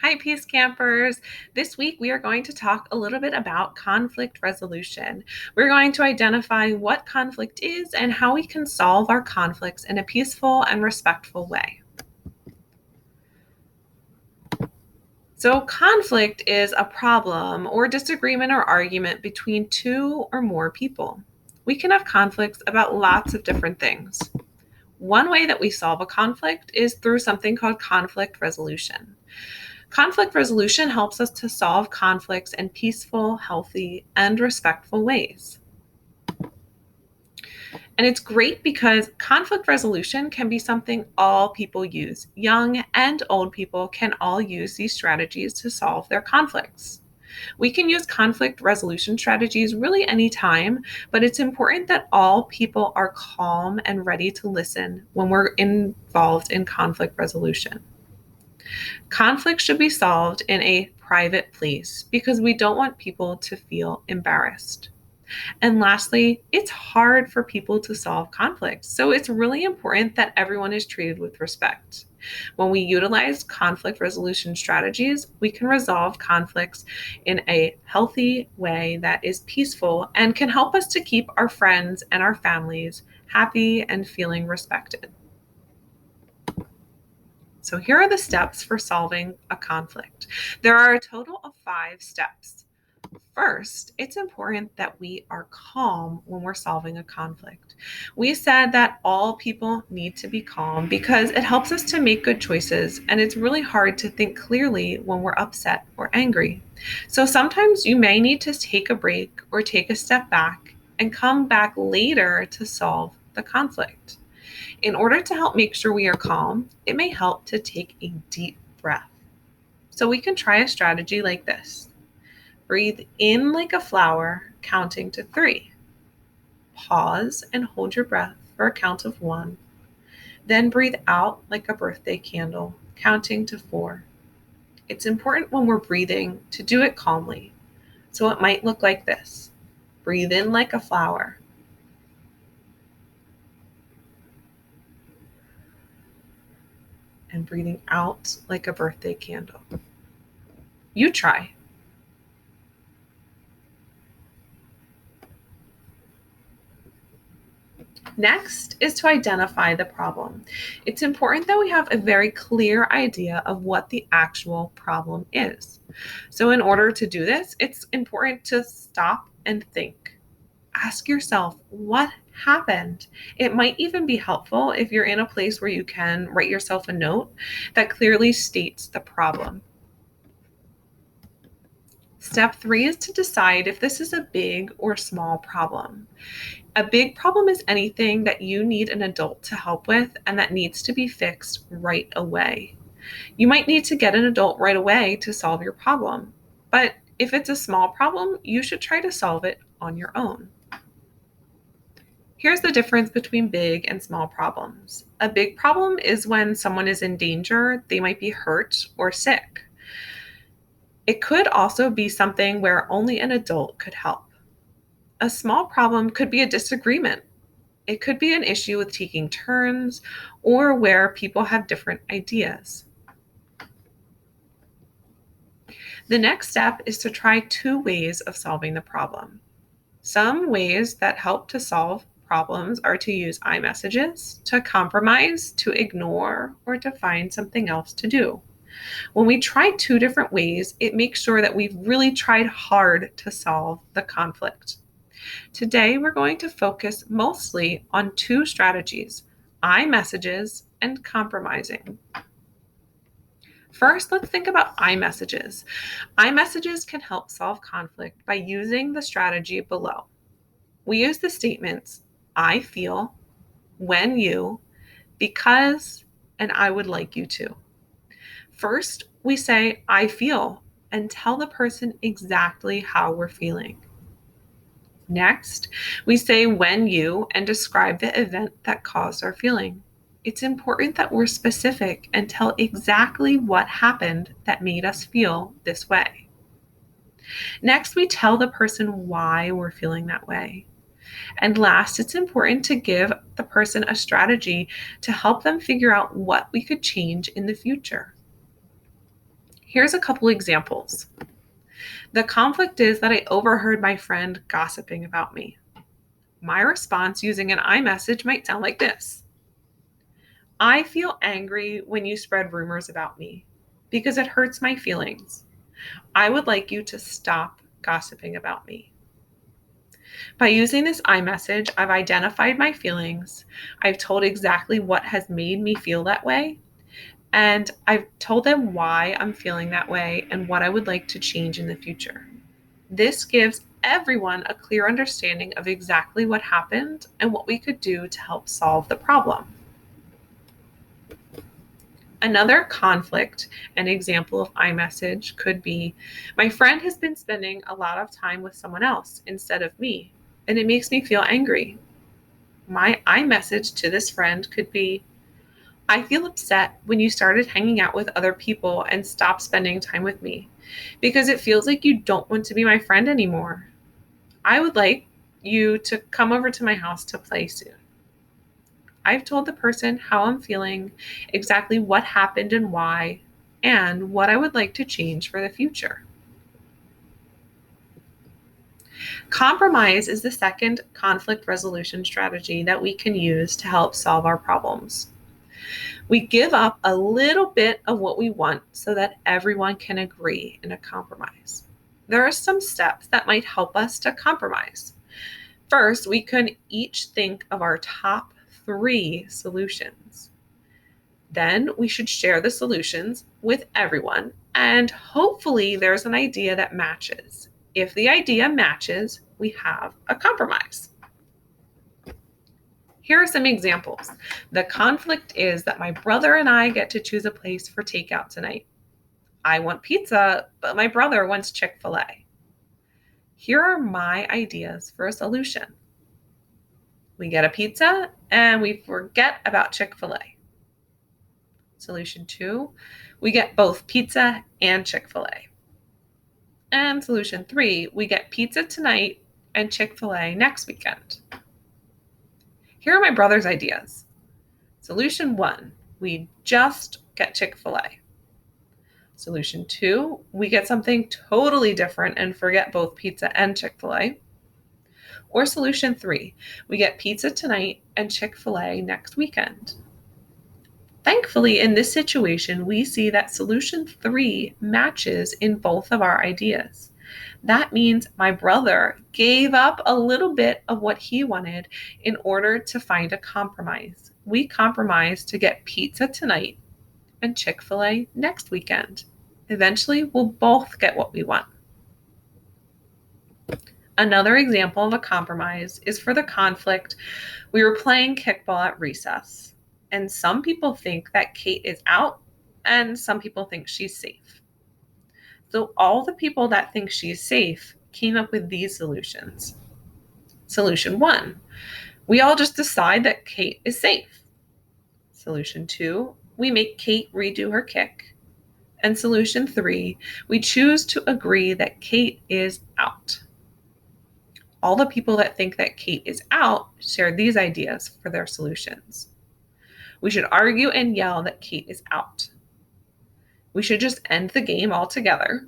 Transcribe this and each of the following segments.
Hi, Peace Campers. This week we are going to talk a little bit about conflict resolution. We're going to identify what conflict is and how we can solve our conflicts in a peaceful and respectful way. So, conflict is a problem or disagreement or argument between two or more people. We can have conflicts about lots of different things. One way that we solve a conflict is through something called conflict resolution. Conflict resolution helps us to solve conflicts in peaceful, healthy, and respectful ways. And it's great because conflict resolution can be something all people use. Young and old people can all use these strategies to solve their conflicts. We can use conflict resolution strategies really anytime, but it's important that all people are calm and ready to listen when we're involved in conflict resolution. Conflict should be solved in a private place because we don't want people to feel embarrassed. And lastly, it's hard for people to solve conflicts. So it's really important that everyone is treated with respect. When we utilize conflict resolution strategies, we can resolve conflicts in a healthy way that is peaceful and can help us to keep our friends and our families happy and feeling respected. So here are the steps for solving a conflict. There are a total of 5 steps. First, it's important that we are calm when we're solving a conflict. We said that all people need to be calm because it helps us to make good choices, and it's really hard to think clearly when we're upset or angry. So sometimes you may need to take a break or take a step back and come back later to solve the conflict. In order to help make sure we are calm, it may help to take a deep breath. So we can try a strategy like this. Breathe in like a flower, counting to 3. Pause and hold your breath for a count of 1. Then breathe out like a birthday candle, counting to 4. It's important when we're breathing to do it calmly. So it might look like this. Breathe in like a flower. And breathing out like a birthday candle. You try. Next is to identify the problem. It's important that we have a very clear idea of what the actual problem is. So in order to do this, it's important to stop and think. Ask yourself, what happened? It might even be helpful if you're in a place where you can write yourself a note that clearly states the problem. Step 3 is to decide if this is a big or small problem. A big problem is anything that you need an adult to help with and that needs to be fixed right away. You might need to get an adult right away to solve your problem, but if it's a small problem, you should try to solve it on your own. Here's the difference between big and small problems. A big problem is when someone is in danger, they might be hurt or sick. It could also be something where only an adult could help. A small problem could be a disagreement. It could be an issue with taking turns or where people have different ideas. The next step is to try 2 ways of solving the problem. Some ways that help to solve problems are to use iMessages, to compromise, to ignore, or to find something else to do. When we try 2 different ways, it makes sure that we've really tried hard to solve the conflict. Today, we're going to focus mostly on 2 strategies, iMessages and compromising. First, let's think about iMessages. iMessages can help solve conflict by using the strategy below. We use the statements, I feel, when you, because, and I would like you to. First, we say, I feel, and tell the person exactly how we're feeling. Next, we say when you and describe the event that caused our feeling. It's important that we're specific and tell exactly what happened that made us feel this way. Next, we tell the person why we're feeling that way. And last, it's important to give the person a strategy to help them figure out what we could change in the future. Here's a couple examples. The conflict is that I overheard my friend gossiping about me. My response using an iMessage might sound like this: I feel angry when you spread rumors about me because it hurts my feelings. I would like you to stop gossiping about me. By using this iMessage, I've identified my feelings. I've told exactly what has made me feel that way. And I've told them why I'm feeling that way and what I would like to change in the future. This gives everyone a clear understanding of exactly what happened and what we could do to help solve the problem. Another conflict, an example of iMessage could be, my friend has been spending a lot of time with someone else instead of me, and it makes me feel angry. My iMessage to this friend could be, I feel upset when you started hanging out with other people and stopped spending time with me because it feels like you don't want to be my friend anymore. I would like you to come over to my house to play soon. I've told the person how I'm feeling, exactly what happened and why, and what I would like to change for the future. Compromise is the second conflict resolution strategy that we can use to help solve our problems. We give up a little bit of what we want so that everyone can agree in a compromise. There are some steps that might help us to compromise. First, we can each think of our top 3 solutions. Then we should share the solutions with everyone, and hopefully there's an idea that matches. If the idea matches, we have a compromise. Here are some examples. The conflict is that my brother and I get to choose a place for takeout tonight. I want pizza, but my brother wants Chick-fil-A. Here are my ideas for a solution. We get a pizza and we forget about Chick-fil-A. Solution 2, we get both pizza and Chick-fil-A. And solution 3, we get pizza tonight and Chick-fil-A next weekend. Here are my brother's ideas. Solution 1, we just get Chick-fil-A. Solution 2, we get something totally different and forget both pizza and Chick-fil-A. Or solution 3, we get pizza tonight and Chick-fil-A next weekend. Thankfully, in this situation, we see that solution 3 matches in both of our ideas. That means my brother gave up a little bit of what he wanted in order to find a compromise. We compromised to get pizza tonight and Chick-fil-A next weekend. Eventually, we'll both get what we want. Another example of a compromise is for the conflict. We were playing kickball at recess, and some people think that Kate is out, and some people think she's safe. So all the people that think she's safe came up with these solutions. Solution 1, we all just decide that Kate is safe. Solution 2, we make Kate redo her kick. And solution 3, we choose to agree that Kate is out. All the people that think that Kate is out share these ideas for their solutions. We should argue and yell that Kate is out. We should just end the game altogether.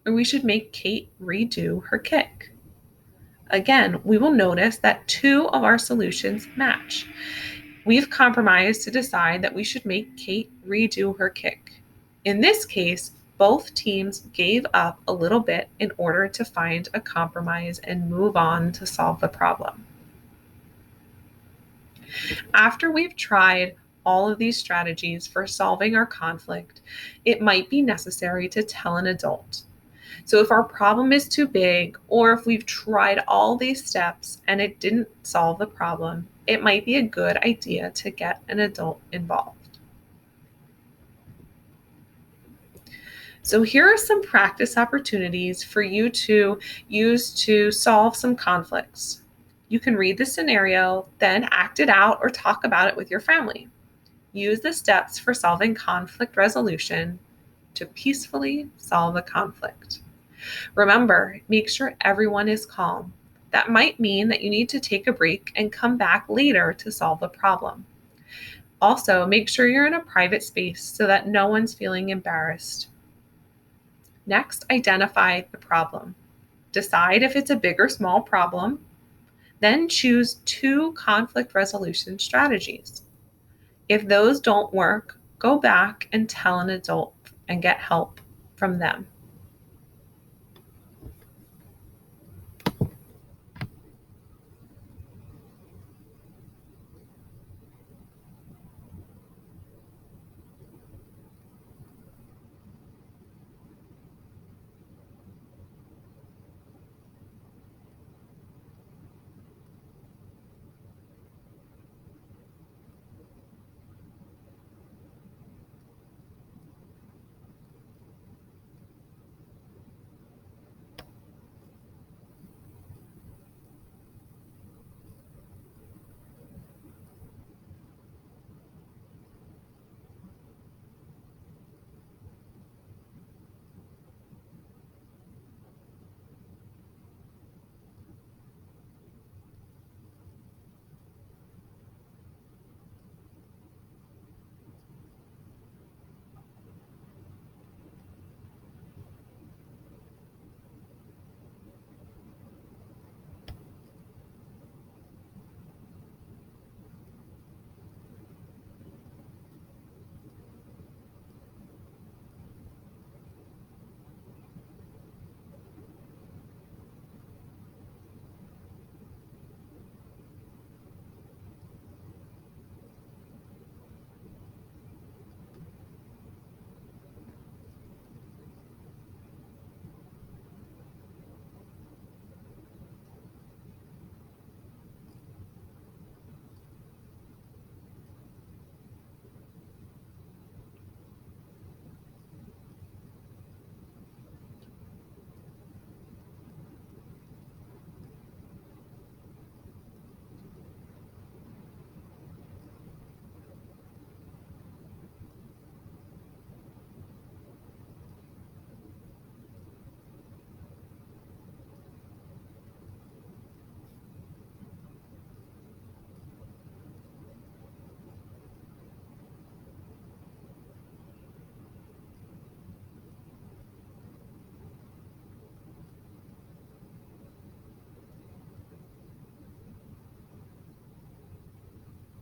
Or we should make Kate redo her kick. Again, we will notice that 2 of our solutions match. We've compromised to decide that we should make Kate redo her kick. In this case, both teams gave up a little bit in order to find a compromise and move on to solve the problem. After we've tried all of these strategies for solving our conflict, it might be necessary to tell an adult. So if our problem is too big, or if we've tried all these steps and it didn't solve the problem, it might be a good idea to get an adult involved. So here are some practice opportunities for you to use to solve some conflicts. You can read the scenario, then act it out or talk about it with your family. Use the steps for solving conflict resolution to peacefully solve a conflict. Remember, make sure everyone is calm. That might mean that you need to take a break and come back later to solve the problem. Also, make sure you're in a private space so that no one's feeling embarrassed. Next, identify the problem. Decide if it's a big or small problem. Then choose 2 conflict resolution strategies. If those don't work, go back and tell an adult and get help from them.